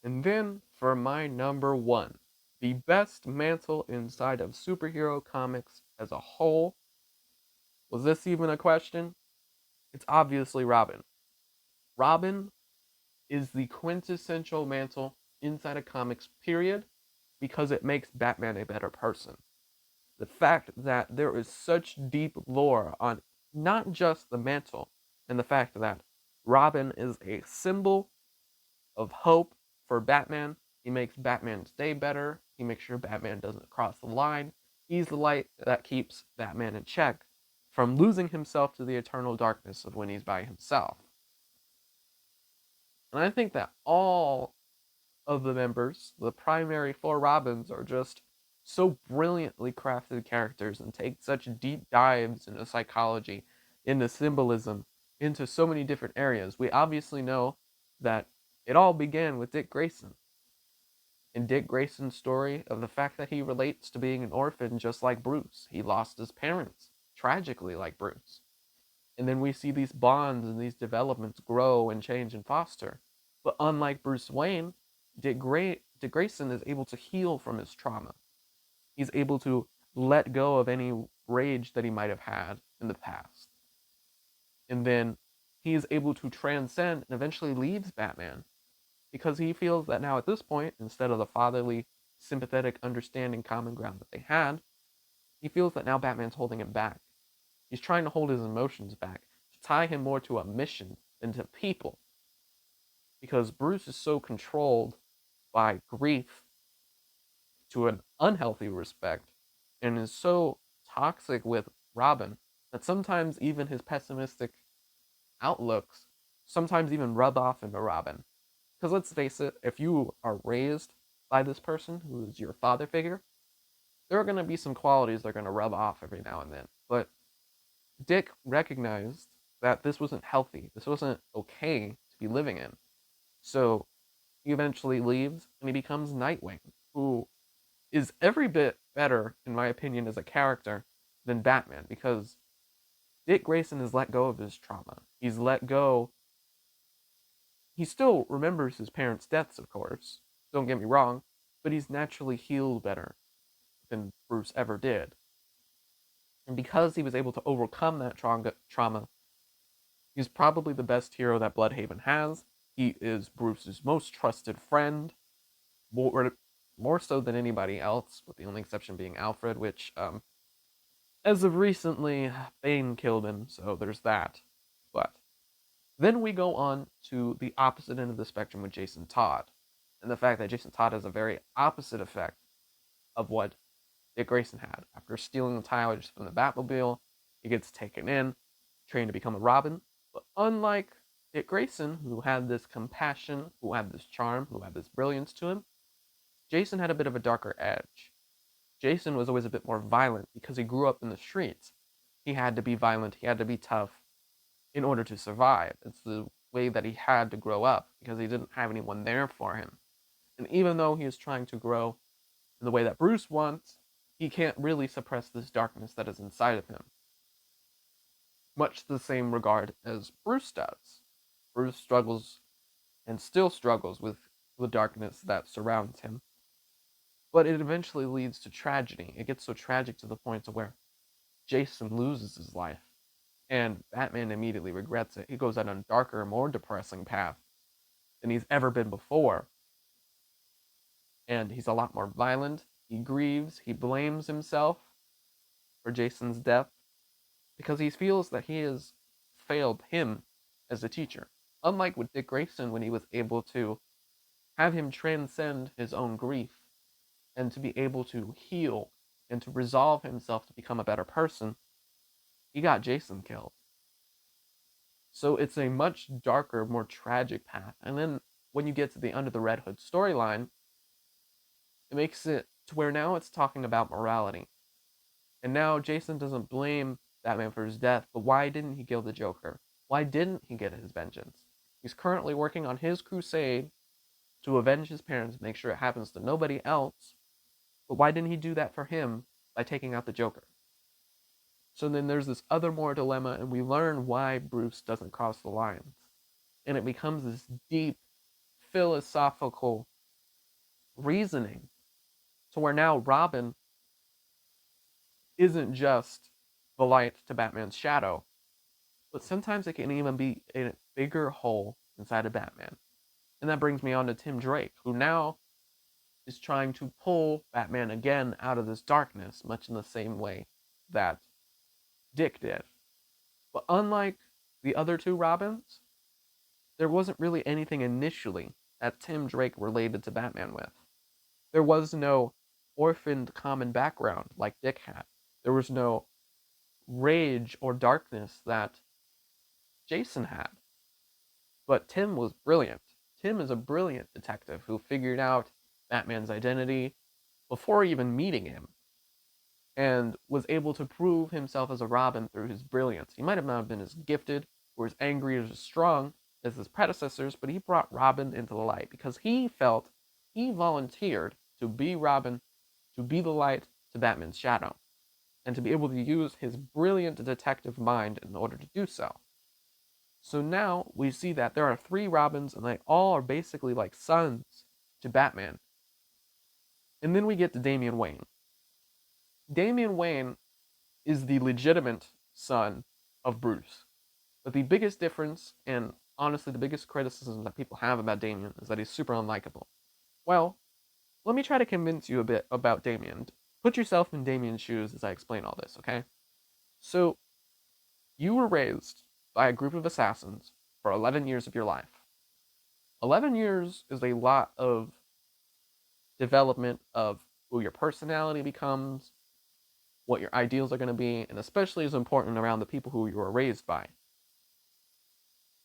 And then for my number one, the best mantle inside of superhero comics as a whole. Was this even a question? It's obviously Robin. Robin is the quintessential mantle inside of comics, period, because it makes Batman a better person. The fact that there is such deep lore on not just the mantle, and the fact that Robin is a symbol of hope for Batman. He makes Batman's day better. He makes sure Batman doesn't cross the line. He's the light that keeps Batman in check from losing himself to the eternal darkness of when he's by himself. And I think that all of the members, the primary four Robins, are just so brilliantly crafted characters and take such deep dives into psychology, into symbolism, into so many different areas. We obviously know that it all began with Dick Grayson. And Dick Grayson's story of the fact that he relates to being an orphan just like Bruce. He lost his parents tragically like Bruce. And then we see these bonds and these developments grow and change and foster. But unlike Bruce Wayne, Dick Grayson is able to heal from his trauma. He's able to let go of any rage that he might have had in the past. And then he is able to transcend and eventually leaves Batman because he feels that now at this point, instead of the fatherly, sympathetic, understanding common ground that they had, he feels that now Batman's holding him back. He's trying to hold his emotions back, to tie him more to a mission than to people. Because Bruce is so controlled by grief to an unhealthy respect and is so toxic with Robin that sometimes even his pessimistic outlooks sometimes even rub off into Robin. Because let's face it, if you are raised by this person who is your father figure, there are going to be some qualities that are going to rub off every now and then. But Dick recognized that this wasn't healthy. This wasn't okay to be living in. So he eventually leaves and he becomes Nightwing, who is every bit better, in my opinion, as a character than Batman because Dick Grayson has let go of his trauma. He's let go. He still remembers his parents' deaths, of course. Don't get me wrong, but he's naturally healed better than Bruce ever did. And because he was able to overcome that trauma, he's probably the best hero that Bloodhaven has. He is Bruce's most trusted friend, more, more so than anybody else, with the only exception being Alfred, which, as of recently, Bane killed him, so there's that. But then we go on to the opposite end of the spectrum with Jason Todd, and the fact that Jason Todd has a very opposite effect of what Dick Grayson had. After stealing the tires from the Batmobile, he gets taken in, trained to become a Robin. But unlike Dick Grayson, who had this compassion, who had this charm, who had this brilliance to him, Jason had a bit of a darker edge. Jason was always a bit more violent because he grew up in the streets. He had to be violent, he had to be tough in order to survive. It's the way that he had to grow up because he didn't have anyone there for him. And even though he is trying to grow in the way that Bruce wants, he can't really suppress this darkness that is inside of him. Much the same regard as Bruce does. Bruce struggles and still struggles with the darkness that surrounds him. But it eventually leads to tragedy. It gets so tragic to the point to where Jason loses his life. And Batman immediately regrets it. He goes on a darker, more depressing path than he's ever been before. And he's a lot more violent. He grieves. He blames himself for Jason's death because he feels that he has failed him as a teacher. Unlike with Dick Grayson, when he was able to have him transcend his own grief and to be able to heal and to resolve himself to become a better person, he got Jason killed. So it's a much darker, more tragic path. And then when you get to the Under the Red Hood storyline, it makes it to where now it's talking about morality. And now Jason doesn't blame Batman for his death, but why didn't he kill the Joker? Why didn't he get his vengeance? He's currently working on his crusade to avenge his parents, make sure it happens to nobody else. But why didn't he do that for him by taking out the Joker? So then there's this other more dilemma, and we learn why Bruce doesn't cross the lines. And it becomes this deep philosophical reasoning to where now Robin isn't just the light to Batman's shadow, but sometimes it can even be a bigger hole inside of Batman. And that brings me on to Tim Drake, who now is trying to pull Batman again out of this darkness, much in the same way that Dick did. But unlike the other two Robins, there wasn't really anything initially that Tim Drake related to Batman with. There was no orphaned common background like Dick had. There was no rage or darkness that Jason had. But Tim was brilliant. Tim is a brilliant detective who figured out Batman's identity before even meeting him and was able to prove himself as a Robin through his brilliance. He might have not been as gifted or as angry or as strong as his predecessors, but he brought Robin into the light because he felt he volunteered to be Robin, to be the light to Batman's shadow, and to be able to use his brilliant detective mind in order to do so. So now we see that there are 3 Robins, and they all are basically like sons to Batman. And then we get to Damien Wayne. Damien Wayne is the legitimate son of Bruce. But the biggest difference, and honestly the biggest criticism that people have about Damien, is that he's super unlikable. Well, let me try to convince you a bit about Damien. Put yourself in Damien's shoes as I explain all this, okay? So, you were raised by a group of assassins for 11 years of your life. 11 years is a lot of development of who your personality becomes, what your ideals are going to be, and especially is important around the people who you were raised by.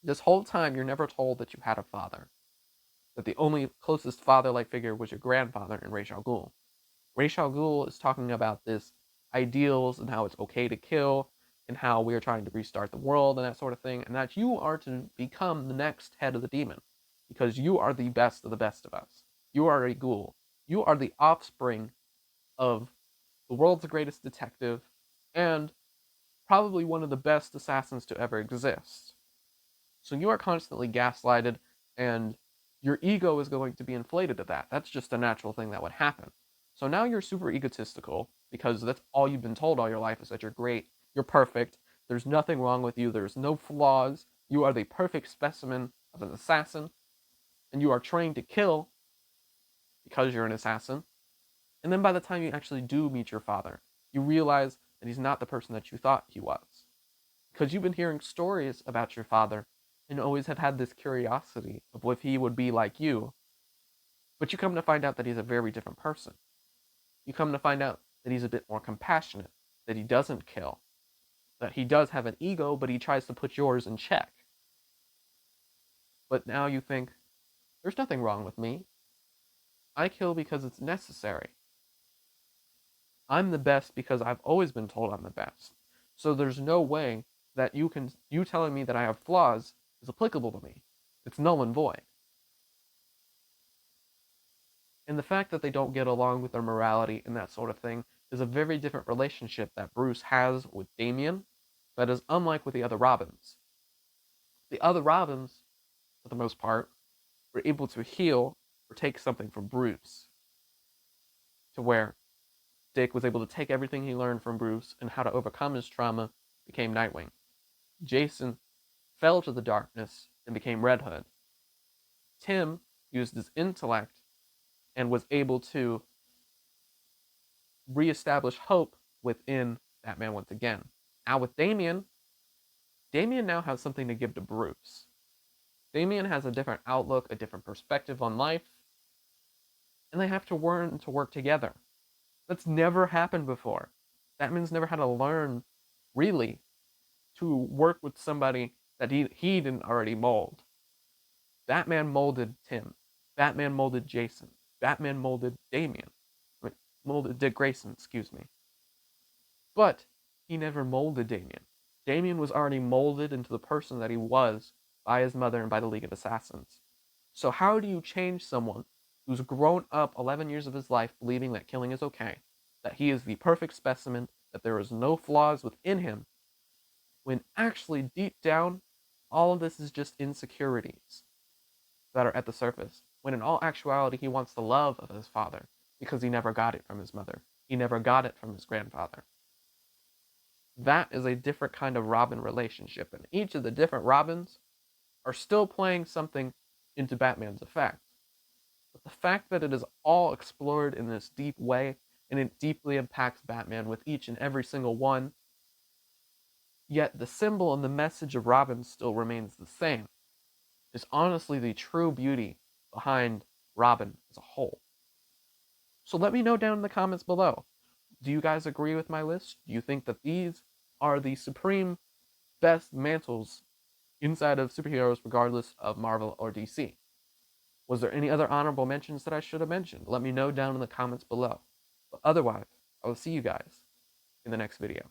This whole time, you're never told that you had a father, that the only closest father-like figure was your grandfather in Ra's al Ghul. Ra's al Ghul is talking about this ideals and how it's okay to kill, and how we are trying to restart the world and that sort of thing, and that you are to become the next head of the demon, because you are the best of the best of us. You are a ghoul. You are the offspring of the world's greatest detective, and probably one of the best assassins to ever exist. So you are constantly gaslighted, and your ego is going to be inflated at that. That's just a natural thing that would happen. So now you're super egotistical, because that's all you've been told all your life is that you're great, you're perfect, there's nothing wrong with you, there's no flaws, you are the perfect specimen of an assassin, and you are trained to kill because you're an assassin. And then by the time you actually do meet your father, you realize that he's not the person that you thought he was. Because you've been hearing stories about your father and always have had this curiosity of if he would be like you. But you come to find out that he's a very different person. You come to find out that he's a bit more compassionate, that he doesn't kill, that he does have an ego, but he tries to put yours in check. But now you think, there's nothing wrong with me. I kill because it's necessary. I'm the best because I've always been told I'm the best. So there's no way that you telling me that I have flaws is applicable to me. It's null and void. And the fact that they don't get along with their morality and that sort of thing is a very different relationship that Bruce has with Damien that is unlike with the other Robins. The other Robins, for the most part, were able to heal or take something from Bruce, to where Dick was able to take everything he learned from Bruce and how to overcome his trauma, became Nightwing. Jason fell to the darkness and became Red Hood. Tim used his intellect and was able to reestablish hope within Batman once again. Now with Damien now has something to give to Bruce. Damien has a different outlook, a different perspective on life, and they have to learn to work together. That's never happened before. Batman's never had to learn, really, to work with somebody that he didn't already mold. Batman molded Tim. Batman molded Jason. Batman molded Damien. Molded Dick Grayson, excuse me. But he never molded Damien. Damien was already molded into the person that he was by his mother and by the League of Assassins. So how do you change someone who's grown up 11 years of his life believing that killing is okay, that he is the perfect specimen, that there is no flaws within him, when actually deep down, all of this is just insecurities that are at the surface. when in all actuality he wants the love of his father because he never got it from his mother. He never got it from his grandfather. That is a different kind of Robin relationship, and each of the different Robins are still playing something into Batman's effect. But the fact that it is all explored in this deep way, and it deeply impacts Batman with each and every single one, yet the symbol and the message of Robin still remains the same, is honestly the true beauty behind Robin as a whole. So let me know down in the comments below. Do you guys agree with my list? Do you think that these are the supreme best mantles inside of superheroes, regardless of Marvel or DC? Was there any other honorable mentions that I should have mentioned? Let me know down in the comments below. But otherwise, I will see you guys in the next video.